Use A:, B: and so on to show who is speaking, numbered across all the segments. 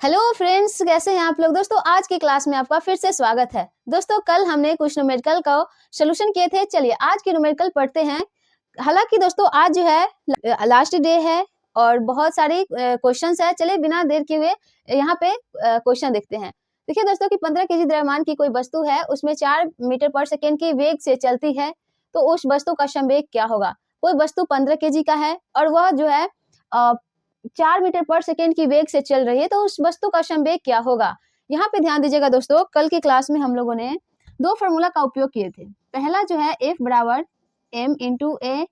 A: Hello friends, कैसे हैं आप लोग। दोस्तों आज की क्लास में आपका फिर से स्वागत है। दोस्तों कल हमने कुछ न्यूमेरिकल का सॉल्यूशन किए थे। चलिए आज के न्यूमेरिकल पढ़ते हैं। हालांकि दोस्तों आज जो है लास्ट डे है और बहुत सारी क्वेश्चंस है। चलिए बिना देर किए हुए यहाँ पे क्वेश्चन देखते हैं। देखिए दोस्तों कि 15 केजी द्रव्यमान की कोई वस्तु है, उसमें 4 मीटर पर सेकेंड की वेग से चलती है, तो उस वस्तु का संवेग क्या होगा। कोई वस्तु 15 केजी का है और वह जो है 4 मीटर पर सेकेंड की वेग से चल रही है, तो उस वस्तु का संवेग क्या होगा। यहाँ पे ध्यान दीजिएगा दोस्तों, कल की क्लास में हम लोगों ने दो फॉर्मूला का उपयोग किए थे। पहला जो है F बराबर m इंटू ए,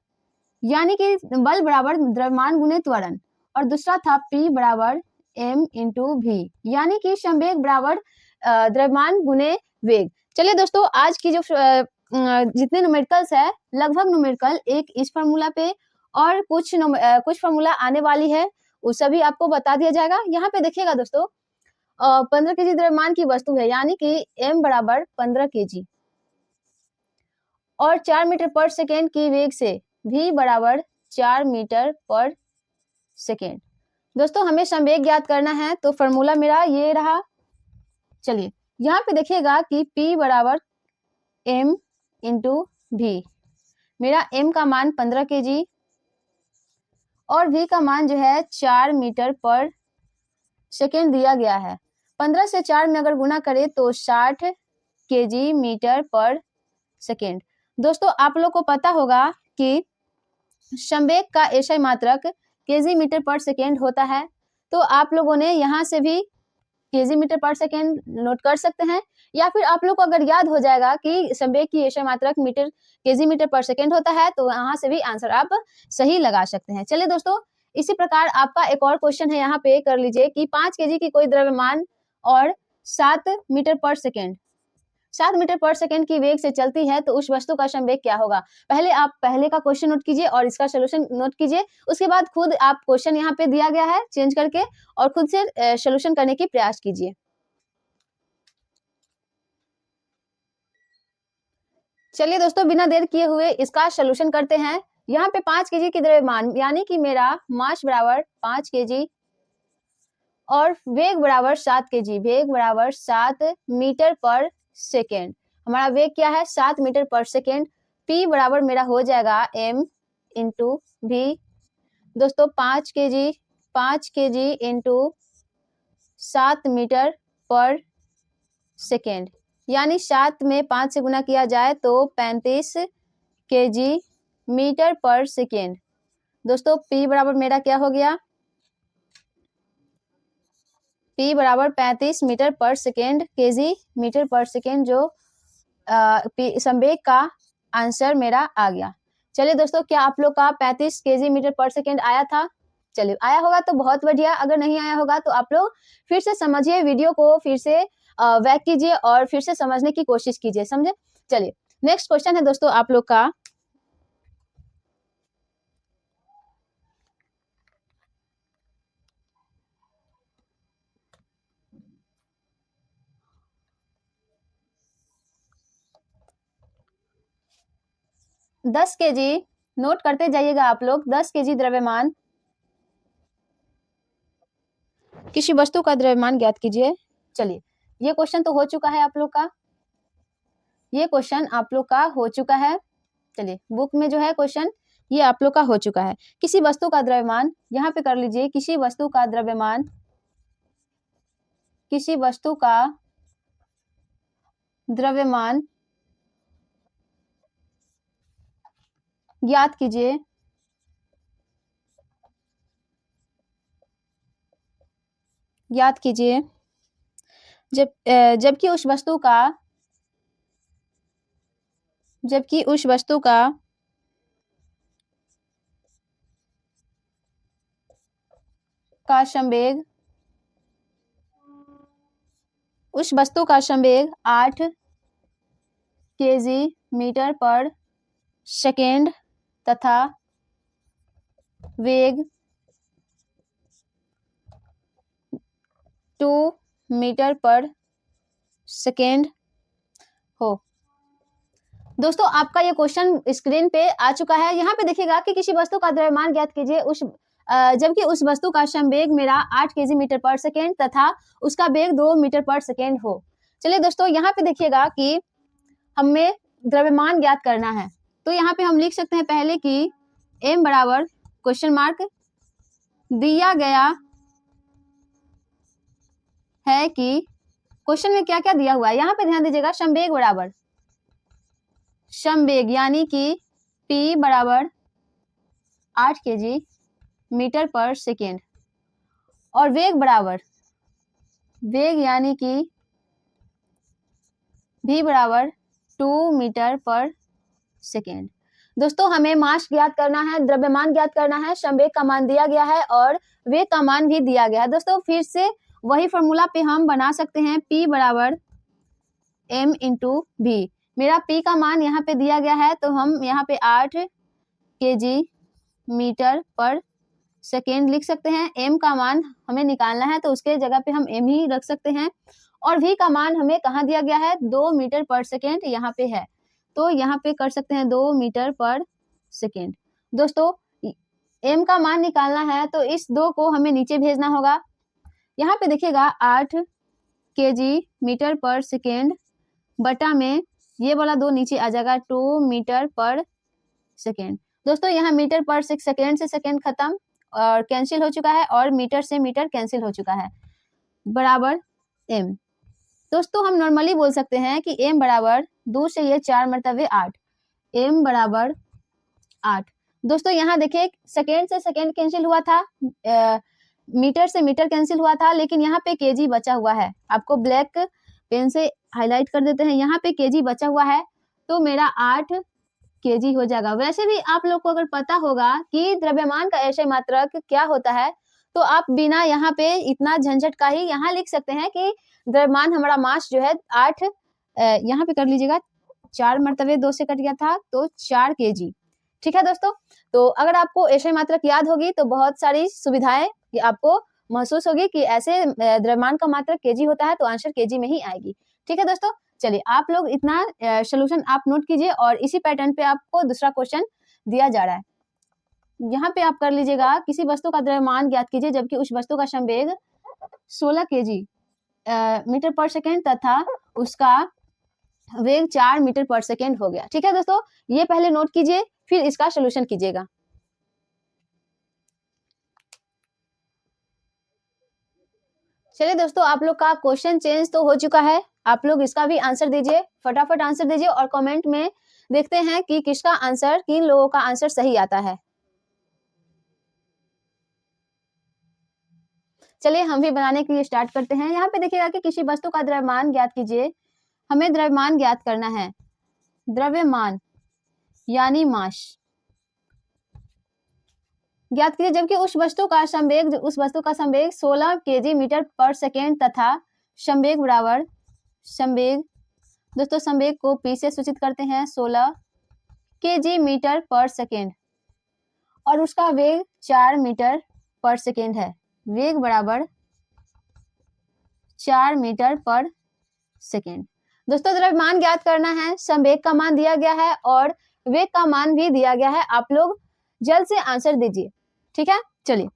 A: यानी कि बल बराबर द्रव्यमान गुने त्वरण, और दूसरा था P बराबर m इंटू v, यानी कि संवेग बराबर द्रव्यमान गुने वेग। चलिए दोस्तों आज की जो जितने न्यूमेरिकल्स है, लगभग न्यूमेरिकल एक इस फॉर्मूला पे और कुछ फॉर्मूला आने वाली है, वो सभी आपको बता दिया जाएगा। यहाँ पे देखिएगा दोस्तों 15 केजी द्रव्यमान की वस्तु है, यानी कि m बराबर 15 केजी और 4 मीटर पर सेकेंड की वेग से v बराबर 4 मीटर पर सेकेंड। दोस्तों हमें संवेग ज्ञात करना है, तो फॉर्मूला मेरा ये रहा। चलिए यहाँ पे देखिएगा कि p बराबर m इंटू v, मेरा m का मान 15 केजी और v का मान जो है 4 मीटर पर सेकेंड दिया गया है। 15 से 4 में अगर गुना करें तो 60 केजी मीटर पर सेकेंड। दोस्तों आप लोग को पता होगा कि संवेग का एसआई मात्रक केजी मीटर पर सेकेंड होता है, तो आप लोगों ने यहाँ से भी केजी मीटर पर सेकेंड नोट कर सकते हैं, या फिर आप लोग को अगर याद हो जाएगा कि संवेग की एसआई मात्रक केजी मीटर पर सेकेंड होता है, तो यहाँ से भी आंसर आप सही लगा सकते हैं। चलिए दोस्तों इसी प्रकार आपका एक और क्वेश्चन है, यहाँ पे कर लीजिए कि 5 केजी की कोई द्रव्यमान और 7 मीटर पर सेकेंड 7 मीटर पर सेकेंड की वेग से चलती है, तो उस वस्तु का संवेग क्या होगा। पहले आप पहले का क्वेश्चन नोट कीजिए और इसका सोल्यूशन नोट कीजिए, उसके बाद खुद आप क्वेश्चन यहाँ पे दिया गया है चेंज करके और खुद से सोल्यूशन करने की प्रयास कीजिए। चलिए दोस्तों बिना देर किए हुए इसका सोल्यूशन करते हैं। यहाँ पे 5 केजी की द्रव्यमान, यानी कि मेरा मास बराबर 5 केजी और वेग बराबर 7 केजी, वेग बराबर 7 मीटर पर सेकेंड। हमारा वेग क्या है 7 मीटर पर सेकेंड। P बराबर मेरा हो जाएगा m इंटू v। दोस्तों 5 केजी इंटू 7 मीटर पर सेकेंड, यानी 7 में 5 से गुना किया जाए तो 35 केजी मीटर पर सेकेंड। दोस्तों P बराबर मेरा क्या हो गया, P बराबर 35 मीटर पर सेकेंड, केजी मीटर पर सेकेंड, जो संवेग का आंसर मेरा आ गया। चलिए दोस्तों क्या आप लोग का 35 केजी मीटर पर सेकेंड आया था। चलिए आया होगा तो बहुत बढ़िया, अगर नहीं आया होगा तो आप लोग फिर से समझिए, वीडियो को फिर से बैक कीजिए और फिर से समझने की कोशिश कीजिए, समझे। चलिए नेक्स्ट क्वेश्चन है दोस्तों आप लोग का 10 केजी, नोट करते जाइएगा आप लोग। 10 केजी द्रव्यमान, किसी वस्तु का द्रव्यमान ज्ञात कीजिए। चलिए ये क्वेश्चन तो हो चुका है आप लोग का, ये क्वेश्चन आप लोग का हो चुका है। चलिए बुक में जो है क्वेश्चन ये आप लोग का हो चुका है। किसी वस्तु का द्रव्यमान, यहाँ पे कर लीजिए किसी वस्तु का द्रव्यमान, किसी वस्तु का द्रव्यमान ज्ञात कीजिए। ज्ञात कीजिए जबकि उस वस्तु का संवेग, उस वस्तु का संवेग 8 केजी मीटर पर सेकेंड तथा वेग 2 मीटर पर सेकेंड हो। दोस्तों आपका ये क्वेश्चन स्क्रीन पे आ चुका है। यहाँ पे देखिएगा कि किसी वस्तु का द्रव्यमान ज्ञात कीजिए, उस जबकि उस वस्तु का संवेग मेरा 8 केजी मीटर पर सेकेंड तथा उसका वेग 2 मीटर पर सेकेंड हो। चलिए दोस्तों, यहाँ पे देखिएगा कि हमें द्रव्यमान ज्ञात करना है, तो यहाँ पे हम लिख सकते हैं पहले कि m बराबर क्वेश्चन मार्क दिया गया है कि क्वेश्चन में क्या क्या दिया हुआ है। यहाँ पे ध्यान दीजिएगा, संवेग बराबर संवेग यानी कि p बराबर 8 केजी मीटर पर सेकेंड और वेग बराबर वेग यानी कि v बराबर 2 मीटर पर सेकेंड। दोस्तों, हमें मास ज्ञात करना है, द्रव्यमान ज्ञात करना है, संवेग का मान दिया गया है और वेग का मान भी दिया गया है। दोस्तों, फिर से वही फॉर्मूला पे हम बना सकते हैं, P बराबर m इंटू v। मेरा P का मान यहाँ पे दिया गया है, तो हम यहाँ पे 8 केजी मीटर पर सेकेंड लिख सकते हैं। m का मान हमें निकालना है, तो उसके जगह पे हम m ही रख सकते हैं। और v का मान हमें कहाँ दिया गया है, 2 मीटर पर सेकेंड यहाँ पे है, तो यहाँ पे कर सकते हैं 2 मीटर पर सेकेंड। दोस्तों, m का मान निकालना है, तो इस 2 को हमें नीचे भेजना होगा। यहाँ पे देखिएगा 8 केजी मीटर पर सेकेंड बटा में ये वाला 2 नीचे आ जाएगा, 2 मीटर पर सेकेंड। दोस्तों, यहाँ मीटर पर सेकेंड से सेकेंड खत्म और कैंसिल हो चुका है और मीटर से मीटर कैंसिल हो चुका है, बराबर m। दोस्तों, हम नॉर्मली बोल सकते हैं कि m बराबर 2 से ये 4 मरतबे 8, m बराबर 8। दोस्तों, यहाँ देखिए सेकेंड से सेकेंड कैंसिल हुआ था, मीटर से मीटर कैंसिल हुआ था, लेकिन यहाँ पे केजी बचा हुआ है। आपको ब्लैक पेन से हाईलाइट कर देते हैं, यहाँ पे केजी बचा हुआ है, तो मेरा 8 केजी हो जाएगा। वैसे भी आप लोग को अगर पता होगा कि द्रव्यमान का ऐसे मात्रक क्या होता है, तो आप बिना यहाँ पे इतना झंझट का ही यहाँ लिख सकते हैं कि द्रव्यमान हमारा मास जो है 8, यहाँ पे कर लीजिएगा 4 मरतबे 2 से कट गया था, तो 4 केजी। ठीक है दोस्तों, तो अगर आपको ऐसे मात्रक याद होगी तो बहुत सारी सुविधाएं आपको महसूस होगी कि ऐसे द्रव्यमान का मात्रक केजी होता है, तो आंसर केजी में ही आएगी। ठीक है दोस्तों, चलिए आप लोग इतना सोल्यूशन आप नोट कीजिए और इसी पैटर्न पे आपको दूसरा क्वेश्चन दिया जा रहा है। यहाँ पे आप कर लीजिएगा, किसी वस्तु का द्रव्यमान ज्ञात कीजिए जबकि उस वस्तु का संवेग 16 केजी मीटर पर सेकेंड तथा उसका वेग 4 मीटर पर सेकेंड हो गया। ठीक है दोस्तों, ये पहले नोट कीजिए, फिर इसका सोल्यूशन कीजिएगा। चलिए दोस्तों, आप लोग का क्वेश्चन चेंज तो हो चुका है, आप लोग इसका भी आंसर दीजिए, फटाफट आंसर दीजिए और कमेंट में देखते हैं कि किसका आंसर, किन लोगों का आंसर सही आता है। चलिए हम भी बनाने के लिए स्टार्ट करते हैं। यहाँ पे देखिएगा कि किसी वस्तु का द्रव्यमान ज्ञात कीजिए। हमें द्रव्यमान ज्ञात करना है, द्रव्यमान यानी मास ज्ञात कीजिए जबकि उस वस्तु का संवेग 16 केजी मीटर पर सेकेंड तथा संवेग बराबर संवेग, दोस्तों संवेग को p से सूचित करते हैं, 16 केजी मीटर पर सेकेंड और उसका वेग 4 मीटर पर सेकेंड है। वेग बराबर 4 मीटर पर सेकेंड। दोस्तों, द्रव्यमान ज्ञात करना है, संवेग का मान दिया गया है और वेग का मान भी दिया गया है। आप लोग जल्द से आंसर दीजिए। ठीक है, चलिए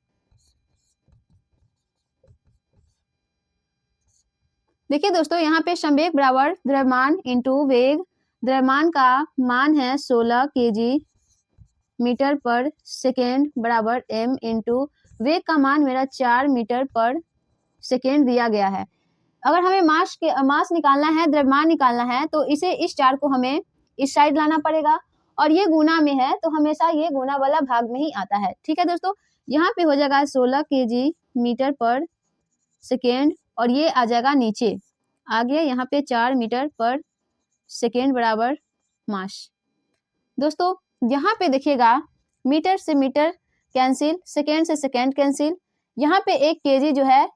A: देखिए दोस्तों, यहाँ पे संवेग बराबर द्रव्यमान इंटू वेग। द्रव्यमान का मान है 16 केजी मीटर पर सेकेंड बराबर m इंटू वेग का मान मेरा 4 मीटर पर सेकेंड दिया गया है। अगर हमें मास निकालना है, द्रव्यमान निकालना है, तो इसे इस 4 को हमें इस साइड लाना पड़ेगा और ये गुना में है, तो हमेशा ये गुना वाला भाग में ही आता है। ठीक है दोस्तों, यहाँ पे हो जाएगा 16 केजी मीटर पर सेकेंड और ये आ जाएगा नीचे, आगे यहाँ पे 4 मीटर पर सेकेंड बराबर मास। दोस्तों, यहाँ पे देखिएगा मीटर से मीटर कैंसिल, सेकेंड से सेकेंड कैंसिल, यहाँ पे 1 केजी जो है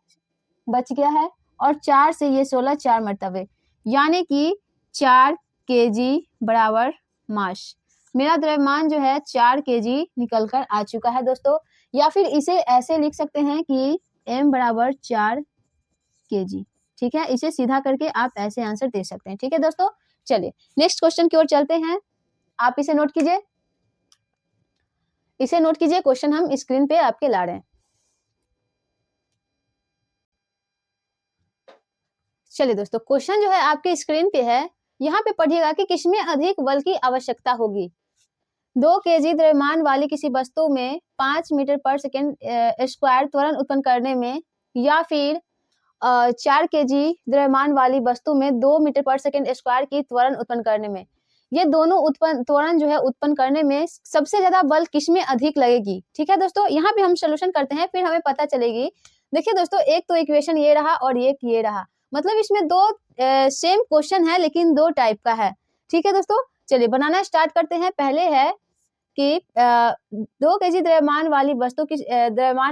A: बच गया है और 4 से ये 16 4 मरतबे, यानी कि 4 केजी बराबर मास। मेरा द्रव्यमान जो है 4 केजी निकल कर आ चुका है दोस्तों, या फिर इसे ऐसे लिख सकते हैं कि m बराबर 4 केजी। ठीक है, इसे सीधा करके आप ऐसे आंसर दे सकते हैं। ठीक है दोस्तों, चलिए नेक्स्ट क्वेश्चन की ओर चलते हैं, आप इसे नोट कीजिए। इसे नोट कीजिए, क्वेश्चन हम स्क्रीन पे आपके ला रहे हैं। चलिए दोस्तों, क्वेश्चन जो है आपके स्क्रीन पे है, यहाँ पे पढ़िएगा कि किसमें अधिक बल की आवश्यकता होगी। 2 केजी द्रव्यमान वाली किसी वस्तु में 5 मीटर पर सेकेंड स्क्वायर त्वरण उत्पन्न करने में, या फिर 4 केजी द्रव्यमान वाली वस्तु में 2 मीटर पर सेकेंड स्क्वायर की त्वरण उत्पन्न करने में। ये दोनों त्वरण जो है उत्पन्न करने में सबसे ज्यादा बल किसमें अधिक लगेगी। ठीक है दोस्तों, यहाँ पे हम सोल्यूशन करते हैं, फिर हमें पता चलेगी। देखिए दोस्तों, एक तो इक्वेशन ये रहा और एक ये रहा, मतलब इसमें दो सेम क्वेश्चन है लेकिन दो टाइप का है। ठीक है दोस्तों, चलिए बनाना स्टार्ट करते हैं। पहले है कि 2 केजी द्रव्यमान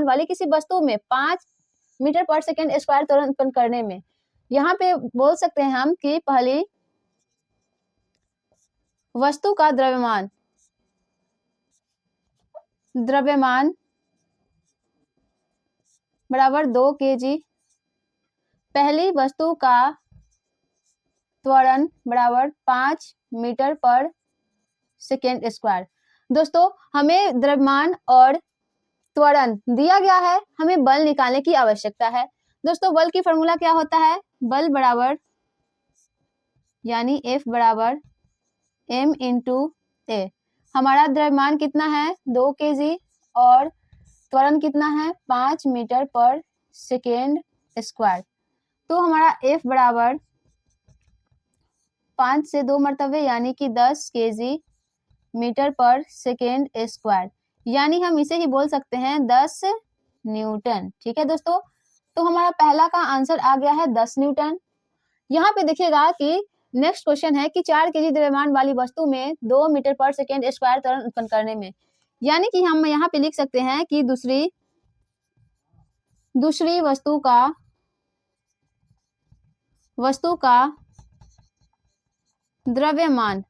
A: वाली किसी वस्तु में 5 मीटर पर सेकेंड स्क्वायर त्वरण उत्पन्न करने में। यहाँ पे बोल सकते हैं हम कि पहली वस्तु का द्रव्यमान बराबर 2 केजी, पहली वस्तु का त्वरण बराबर 5 मीटर पर सेकेंड स्क्वायर। दोस्तों, हमें द्रव्यमान और त्वरण दिया गया है, हमें बल निकालने की आवश्यकता है। दोस्तों, बल की फॉर्मूला क्या होता है, बल बराबर यानी F बराबर m इंटू ए। हमारा द्रव्यमान कितना है 2 केजी और त्वरण कितना है 5 मीटर पर सेकेंड स्क्वायर। तो हमारा F बराबर 5 से 2 मरतबे यानी कि 10 केजी मीटर पर सेकेंड स्क्वायर, यानी हम इसे ही बोल सकते हैं 10 न्यूटन। ठीक है दोस्तों, तो हमारा पहला का आंसर आ गया है 10 न्यूटन। यहाँ पे देखिएगा कि नेक्स्ट क्वेश्चन है कि 4 केजी द्रव्यमान वाली वस्तु में 2 मीटर पर सेकेंड स्क्वायर त्वरण उत्पन्न करने में, यानी कि हम यहाँ पे लिख सकते हैं कि दूसरी वस्तु का द्रव्यमान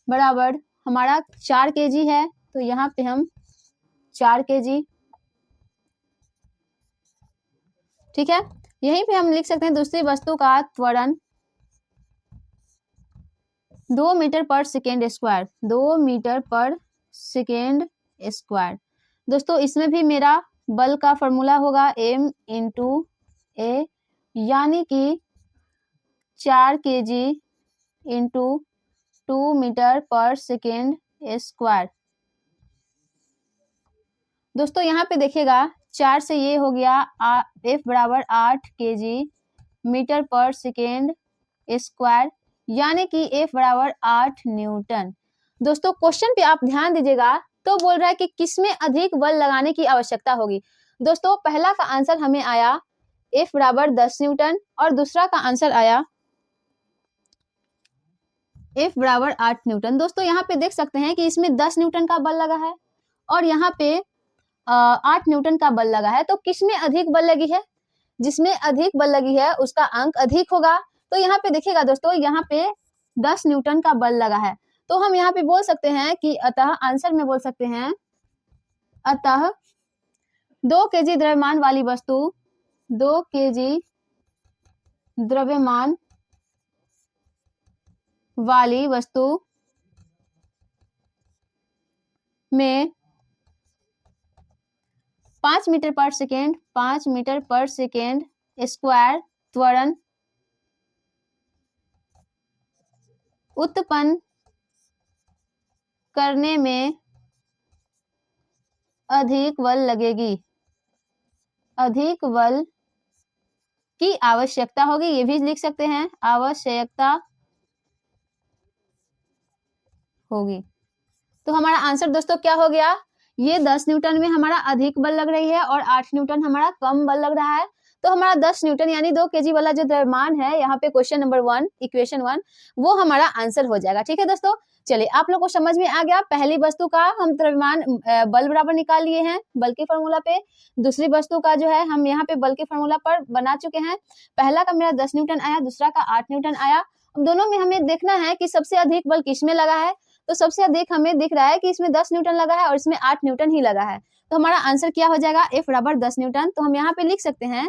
A: बराबर हमारा 4 केजी है, तो यहाँ पे हम 4 केजी। ठीक है, यहीं पे हम लिख सकते हैं दूसरी वस्तु का त्वरण 2 मीटर पर सेकेंड स्क्वायर, 2 मीटर पर सेकेंड स्क्वायर। दोस्तों, इसमें भी मेरा बल का फॉर्मूला होगा m इंटू ए, यानी कि 4 केजी इंटू 2 मीटर पर सेकेंड स्क्वायर। दोस्तों, यहाँ पे देखिएगा 4 से ये हो गया F बराबर 8 केजी मीटर पर सेकेंड स्क्वायर, यानी कि F बराबर 8 न्यूटन। दोस्तों, क्वेश्चन पे आप ध्यान दीजिएगा, तो बोल रहा है कि किसमें अधिक बल लगाने की आवश्यकता होगी। दोस्तों, पहला का आंसर हमें आया F बराबर 10 न्यूटन और दूसरा का आंसर आया F बराबर 8 न्यूटन। दोस्तों, यहाँ पे देख सकते हैं कि इसमें 10 न्यूटन का बल लगा है और यहाँ पे 8 न्यूटन का बल लगा है। तो किसमें अधिक बल लगी है, जिसमें अधिक बल लगी है उसका अंक अधिक होगा। तो यहाँ पे देखिएगा दोस्तों, यहाँ पे 10 न्यूटन का बल लगा है, तो हम यहाँ पे बोल सकते हैं कि अतः आंसर में बोल सकते हैं, अतः 2 केजी द्रव्यमान वाली वस्तु 2 केजी द्रव्यमान वाली वस्तु में 5 मीटर पर सेकेंड स्क्वायर त्वरण उत्पन्न करने में अधिक बल लगेगी, अधिक बल की आवश्यकता होगी, ये भी लिख सकते हैं आवश्यकता होगी। तो हमारा आंसर दोस्तों क्या हो गया, ये 10 न्यूटन में हमारा अधिक बल लग रही है और 8 न्यूटन हमारा कम बल लग रहा है। तो हमारा 10 न्यूटन यानी 2 केजी वाला जो द्रव्यमान है यहाँ पे क्वेश्चन नंबर 1 इक्वेशन 1 वो हमारा आंसर हो जाएगा। ठीक है दोस्तों, चलिए आप लोग को समझ में आ गया। पहली वस्तु का हम द्रव्यमान बल बराबर निकाल लिए हैं बल के फॉर्मूला पे, दूसरी वस्तु का जो है हम यहाँ पे बल के फॉर्मूला पर बना चुके हैं। पहला का मेरा 10 न्यूटन आया, दूसरा का 8 न्यूटन आया। दोनों में हमें देखना है कि सबसे अधिक बल किसमें लगा है। तो सबसे अधिक हमें दिख रहा है कि इसमें 10 न्यूटन लगा है और इसमें 8 न्यूटन ही लगा है। तो हमारा आंसर क्या हो जाएगा, F बराबर 10 न्यूटन। तो हम यहाँ पे लिख सकते हैं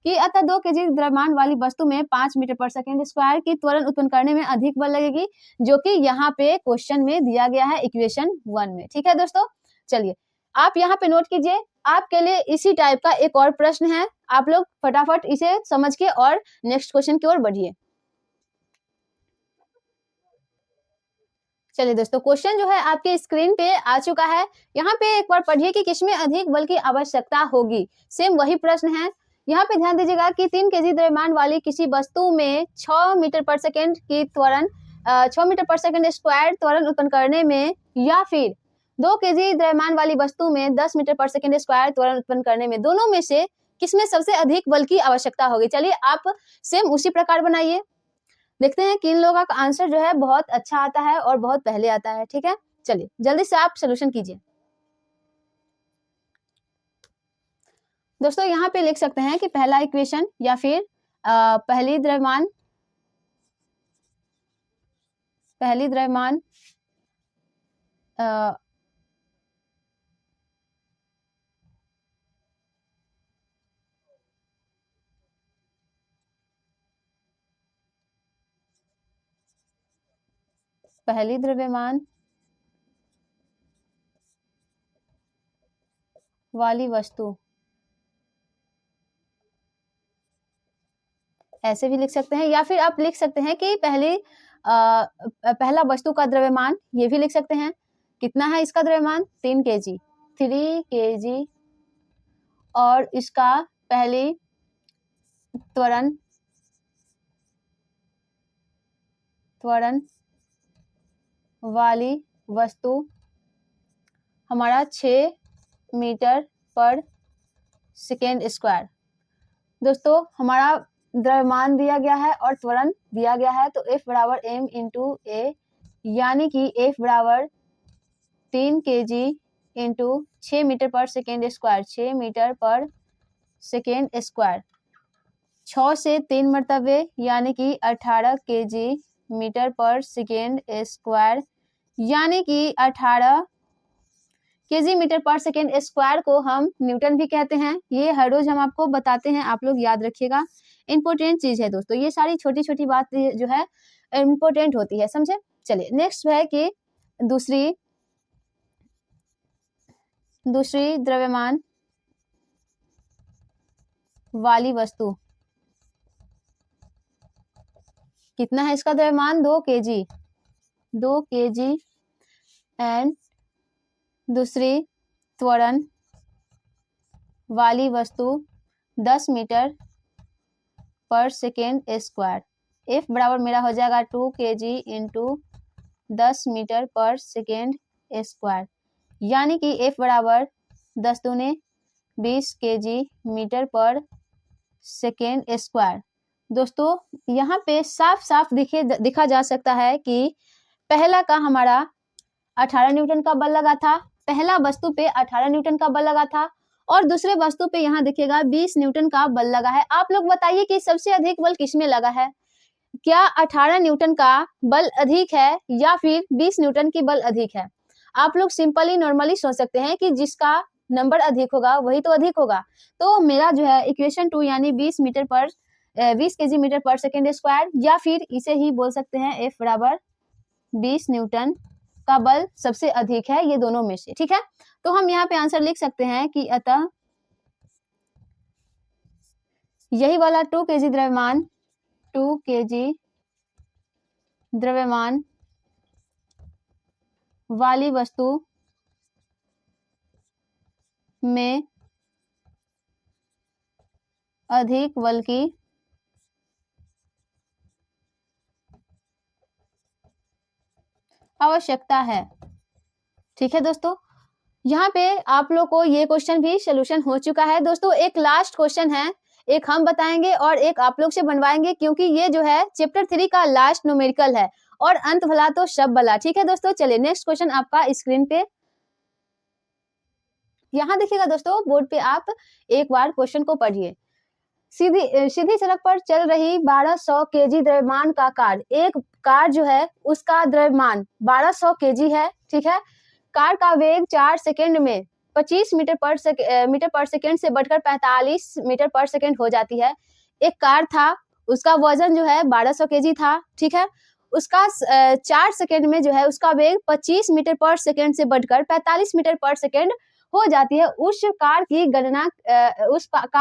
A: कि अतः 2 केजी द्रव्यमान वाली वस्तु में 5 मीटर पर सेकेंड स्क्वायर की त्वरण उत्पन्न करने में अधिक बल लगेगी, जो कि यहाँ पे क्वेश्चन में दिया गया है इक्वेशन 1 में। ठीक है दोस्तों, चलिए आप यहाँ पे नोट कीजिए, आपके लिए इसी टाइप का एक और प्रश्न है, आप लोग फटाफट इसे समझ के और नेक्स्ट क्वेश्चन की ओर बढ़िए। चलिए दोस्तों, क्वेश्चन जो है आपके स्क्रीन पे आ चुका है। यहाँ पे एक बार पढ़िए कि किसमें अधिक बल की आवश्यकता होगी। सेम वही प्रश्न है। यहाँ पे ध्यान दीजिएगा कि 3 केजी द्रव्यमान वाली किसी वस्तु में 6 मीटर पर सेकेंड की त्वरण 6 मीटर पर सेकेंड स्क्वायर त्वरण उत्पन्न करने में, या फिर 2 केजी द्रव्यमान वाली वस्तु में 10 मीटर पर सेकेंड स्क्वायर त्वरण उत्पन्न करने में, दोनों में से किसमें सबसे अधिक बल की आवश्यकता होगी। चलिए आप सेम उसी प्रकार बनाइए, देखते हैं कि इन लोगों का आंसर जो है बहुत अच्छा आता है और बहुत पहले आता है। ठीक है, चलिए जल्दी से आप सोल्यूशन कीजिए। दोस्तों यहाँ पे लिख सकते हैं कि पहला इक्वेशन या फिर पहली द्रव्यमान पहली द्रव्यमान वाली वस्तु, ऐसे भी लिख सकते हैं, या फिर आप लिख सकते हैं कि पहला वस्तु का द्रव्यमान, ये भी लिख सकते हैं। कितना है इसका द्रव्यमान? 3 केजी, 3 केजी, और इसका पहली त्वरण वाली वस्तु हमारा 6 मीटर पर सेकेंड स्क्वायर। दोस्तों हमारा द्रव्यमान दिया गया है और त्वरण दिया गया है, तो F बराबर m इंटू ए, यानी कि F बराबर 3 केजी इंटू 6 मीटर पर सेकेंड स्क्वायर, 6 मीटर पर सेकेंड स्क्वायर, 6 से 3 मरतबे यानी कि 18 केजी मीटर पर सेकेंड स्क्वायर, यानी कि 18 केजी मीटर पर सेकेंड स्क्वायर को हम न्यूटन भी कहते हैं। ये हर रोज हम आपको बताते हैं, आप लोग याद रखिएगा, इंपॉर्टेंट चीज है दोस्तों, ये सारी छोटी छोटी बात जो है इंपॉर्टेंट होती है, समझे। चलिए नेक्स्ट है कि दूसरी द्रव्यमान वाली वस्तु, कितना है इसका द्रव्यमान? 2 केजी, एंड दूसरी त्वरण वाली वस्तु 10 मीटर पर सेकेंड स्क्वायर। F बराबर मेरा हो जाएगा 2 केजी इंटू 10 मीटर पर सेकेंड स्क्वायर, यानी कि F बराबर 10 दूने 20 केजी मीटर पर सेकेंड स्क्वायर। दोस्तों यहाँ पे साफ साफ दिखा जा सकता है कि पहला का हमारा 18 न्यूटन का बल लगा था, पहला वस्तु पे 18 न्यूटन का बल लगा था, और दूसरे वस्तु पे यहाँ देखिएगा 20 न्यूटन का बल लगा है। आप लोग बताइए कि सबसे अधिक बल किसमें लगा है? क्या 18 न्यूटन का बल अधिक है या फिर 20 न्यूटन की बल अधिक है? आप लोग सिंपली नॉर्मली सोच सकते हैं कि जिसका नंबर अधिक होगा वही तो अधिक होगा। तो मेरा जो है इक्वेशन 2 यानी 20 केजी मीटर पर सेकेंड स्क्वायर, या फिर इसे ही बोल सकते हैं F बराबर 20 न्यूटन का बल सबसे अधिक है, ये दोनों में से। ठीक है, तो हम यहाँ पे आंसर लिख सकते हैं कि अतः यही वाला 2 केजी द्रव्यमान वाली वस्तु में अधिक बल की आवश्यकता है। ठीक है दोस्तों, यहाँ पे आप लोग को ये क्वेश्चन भी सोल्यूशन हो चुका है। दोस्तों एक लास्ट क्वेश्चन है, एक हम बताएंगे और एक आप लोग से बनवाएंगे, क्योंकि ये जो है चैप्टर 3 का लास्ट न्यूमेरिकल है, और अंत भला तो सब भला। ठीक है दोस्तों, चलिए नेक्स्ट क्वेश्चन आपका स्क्रीन पे यहाँ देखिएगा दोस्तों, बोर्ड पे आप एक बार क्वेश्चन को पढ़िए। सीधी सड़क पर चल रही 1200 केजी द्रव्यमान का कार, एक कार जो है उसका द्रव्यमान 1200 केजी है। ठीक है, कार का वेग 4 सेकेंड में 25 मीटर पर सेकेंड से बढ़कर 45 मीटर पर सेकेंड हो जाती है। एक कार था, उसका वजन जो है 1200 केजी था, ठीक है। उसका 4 सेकेंड में जो है उसका वेग 25 मीटर पर सेकेंड से बढ़कर 45 मीटर पर सेकेंड हो जाती है। उस कार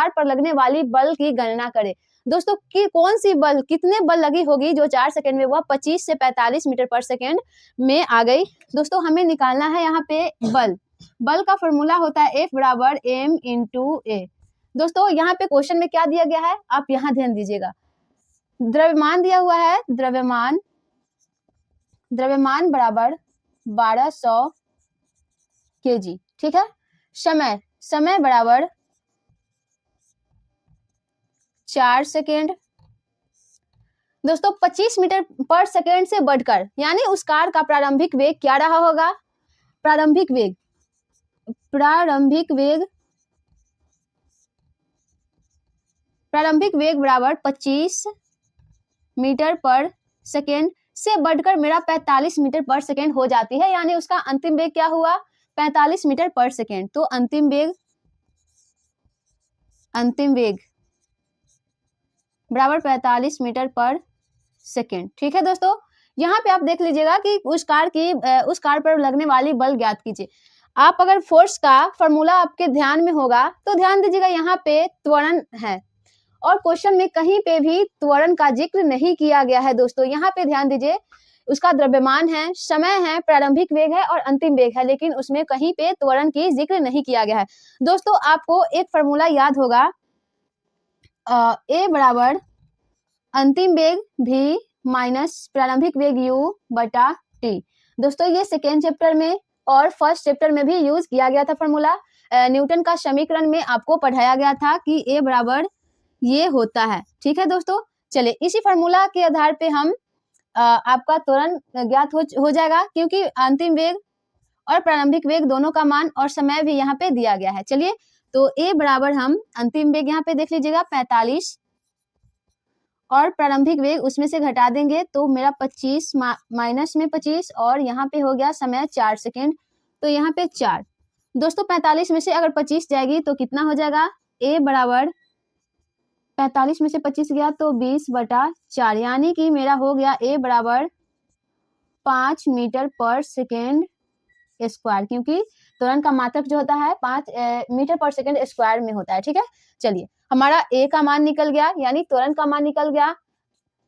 A: पर लगने वाली बल की गणना करें। दोस्तों कि कौन सी बल, कितने बल लगी होगी जो 4 सेकेंड में वह 25 से 45 मीटर पर सेकेंड में आ गई। दोस्तों हमें निकालना है यहाँ पे बल का फॉर्मूला होता है F बराबर m इंटू ए। दोस्तों यहाँ पे क्वेश्चन में क्या दिया गया है, आप यहाँ ध्यान दीजिएगा। द्रव्यमान दिया हुआ है, द्रव्यमान बराबर 1200 केजी, ठीक है। समय बराबर 4 सेकेंड। दोस्तों 25 मीटर पर सेकेंड से बढ़कर, यानी उस कार का प्रारंभिक वेग क्या रहा होगा? प्रारंभिक वेग बराबर 25 मीटर पर सेकेंड से बढ़कर मेरा 45 मीटर पर सेकेंड हो जाती है, यानी उसका अंतिम वेग क्या हुआ? 45 मीटर पर सेकेंड। तो अंतिम वेग बराबर 45 मीटर पर सेकेंड, ठीक है दोस्तों। यहाँ पे आप देख लीजिएगा कि उस कार पर लगने वाली बल ज्ञात कीजिए। आप अगर फोर्स का फॉर्मूला आपके ध्यान में होगा तो ध्यान दीजिएगा, यहाँ पे त्वरण है और क्वेश्चन में कहीं पे भी त्वरण का जिक्र नहीं किया गया है। दोस्तों यहाँ पे ध्यान दीजिए, उसका द्रव्यमान है, समय है, प्रारंभिक वेग है और अंतिम वेग है, लेकिन उसमें कहीं पे त्वरण की जिक्र नहीं किया गया है। दोस्तों आपको एक फॉर्मूला याद होगा, ए बराबर अंतिम वेग v माइनस प्रारंभिक वेग u बटा t। दोस्तों ये सेकेंड चैप्टर में और फर्स्ट चैप्टर में भी यूज किया गया था फॉर्मूला। न्यूटन का समीकरण में आपको पढ़ाया गया था कि a बराबर ये होता है, ठीक है दोस्तों। चलिए इसी फॉर्मूला के आधार पे हम आपका त्वरण ज्ञात हो जाएगा, क्योंकि अंतिम वेग और प्रारंभिक वेग दोनों का मान और समय भी यहाँ पे दिया गया है। चलिए तो a बराबर हम अंतिम वेग यहाँ पे देख लीजिएगा 45 और प्रारंभिक वेग उसमें से घटा देंगे तो मेरा 25 माइनस में 25 और यहाँ पे हो गया समय 4 सेकेंड, तो यहाँ पे 4। दोस्तों 45 में से अगर 25 जाएगी तो कितना हो जाएगा? a बराबर 45 में से 25 गया तो 20 बटा 4, यानी कि मेरा हो गया a बराबर 5 मीटर पर सेकेंड स्क्वायर, क्योंकि त्वरण का मात्रक जो होता है 5 मीटर पर सेकेंड स्क्वायर में होता है, ठीक है। चलिए हमारा a का मान निकल गया, यानी त्वरण का मान निकल गया,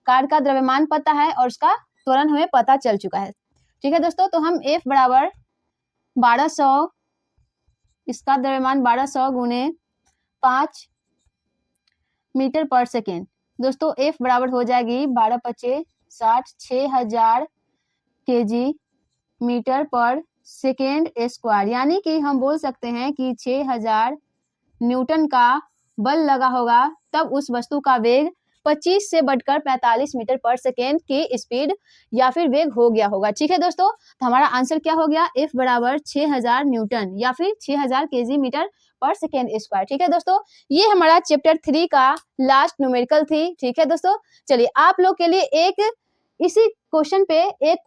A: कार का द्रव्यमान पता है और उसका त्वरण हमें पता चल चुका है, ठीक है दोस्तों। तो हम F बराबर 1200, इसका द्रव्यमान 1200 गुने 5 मीटर पर सेकेंड। दोस्तों F बराबर हो जाएगी 12 पचे 60, 6000 केजी मीटर पर सेकेंड स्क्वायर, यानी कि हम बोल सकते हैं कि 6000 न्यूटन का बल लगा होगा, तब उस वस्तु का वेग 25 से बढ़कर 45 मीटर पर सेकेंड की स्पीड या फिर वेग हो गया होगा, ठीक है दोस्तों। तो हमारा आंसर क्या हो गया? F बराबर 6000 न्यूटन या फिर 6000 केजी मीटर पर सेकेंड स्क्वायर, ठीक है दोस्तों। ये हमारा चैप्टर 3 का लास्ट न्यूमेरिकल थी, ठीक है दोस्तों। चलिए आप लोग के लिए एक इसी क्वेश्चन पे एक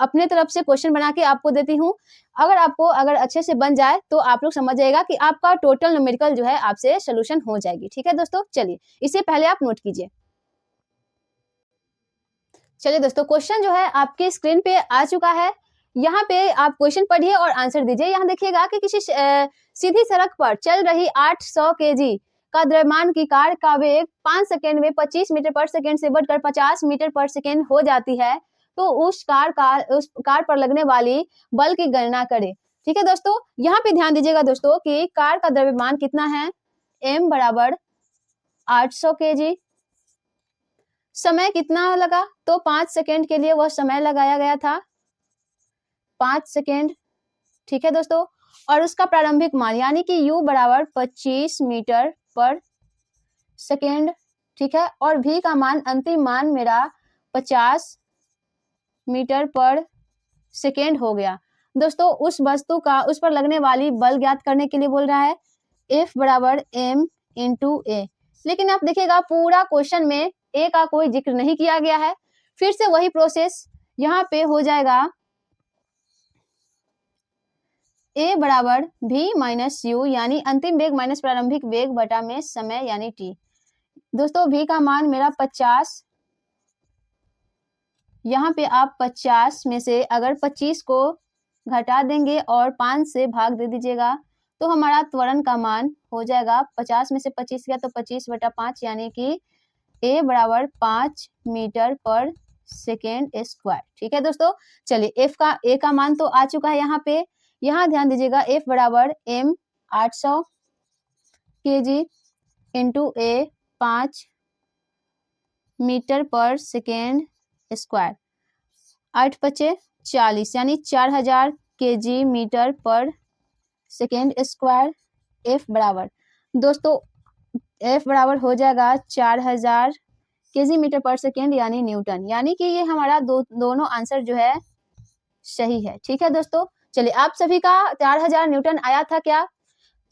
A: अपने तरफ से क्वेश्चन बना के आपको देती हूँ। अगर अच्छे से बन जाए तो आप लोग समझ जाएगा कि आपका टोटल न्यूमेरिकल जो है आपसे सोल्यूशन हो जाएगी, ठीक है दोस्तों। चलिए इससे पहले आप नोट कीजिए। चलिए दोस्तों क्वेश्चन जो है आपके स्क्रीन पे आ चुका है, यहाँ पे आप क्वेश्चन पढ़िए और आंसर दीजिए। यहाँ देखिएगा कि किसी सीधी सड़क पर चल रही 800 केजी का द्रव्यमान की कार का वेग 5 सेकेंड में 25 मीटर पर सेकेंड से बढ़कर 50 मीटर पर सेकेंड हो जाती है, तो उस कार पर लगने वाली बल की गणना करें, ठीक है दोस्तों। यहाँ पे ध्यान दीजिएगा दोस्तों कि कार का द्रव्यमान कितना है? m बराबर 800 केजी। समय कितना लगा? तो 5 सेकेंड के लिए वह समय लगाया गया था, 5 सेकेंड, ठीक है दोस्तों। और उसका प्रारंभिक मान यानी कि u बराबर 25 मीटर पर सेकेंड, ठीक है। और v का मान, अंतिम मान मेरा 50 मीटर पर सेकेंड हो गया। दोस्तों उस वस्तु का उस पर लगने वाली बल ज्ञात करने के लिए बोल रहा है F बराबर m इंटू ए। लेकिन आप देखिएगा पूरा क्वेश्चन में a का कोई जिक्र नहीं किया गया है। फिर से वही प्रोसेस यहाँ पे हो जाएगा, ए बराबर भी माइनस यू यानी अंतिम वेग माइनस प्रारंभिक वेग बटा में समय यानी टी। दोस्तों v का मान मेरा 50, यहाँ पे आप 50 में से अगर 25 को घटा देंगे और 5 से भाग दे दीजिएगा तो हमारा त्वरण का मान हो जाएगा 50 में से 25 गया तो 25/5 यानी कि ए बराबर 5 मीटर पर सेकेंड स्क्वायर। ठीक है दोस्तों, चलिए ए का मान तो आ चुका है यहाँ पे। यहाँ ध्यान दीजिएगा एफ बराबर m 800 kg इंटू ए 5 मीटर पर सेकेंड स्क्वायर, 8 पचे 40 यानी 4000 kg मीटर पर सेकेंड स्क्वायर। एफ बराबर दोस्तों एफ बराबर हो जाएगा 4000 kg मीटर पर सेकेंड यानी न्यूटन, यानी कि ये हमारा दोनों आंसर जो है सही है। ठीक है दोस्तों, चलिए आप सभी का 4000 न्यूटन आया था क्या?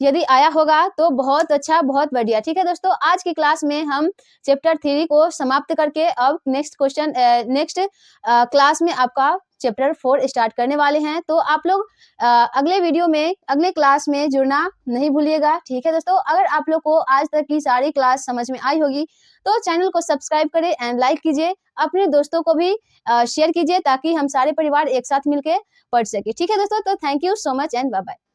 A: यदि आया होगा तो बहुत अच्छा, बहुत बढ़िया। ठीक है दोस्तों, आज की क्लास में हम चैप्टर 3 को समाप्त करके अब नेक्स्ट क्लास में आपका चैप्टर 4 स्टार्ट करने वाले हैं। तो आप लोग अगले वीडियो में, अगले क्लास में जुड़ना नहीं भूलिएगा। ठीक है दोस्तों, अगर आप लोग को आज तक की सारी क्लास समझ में आई होगी तो चैनल को सब्सक्राइब करें एंड लाइक कीजिए, अपने दोस्तों को भी शेयर कीजिए ताकि हम सारे परिवार एक साथ मिलकर पढ़ सके। ठीक है दोस्तों, तो thank you so much and bye bye.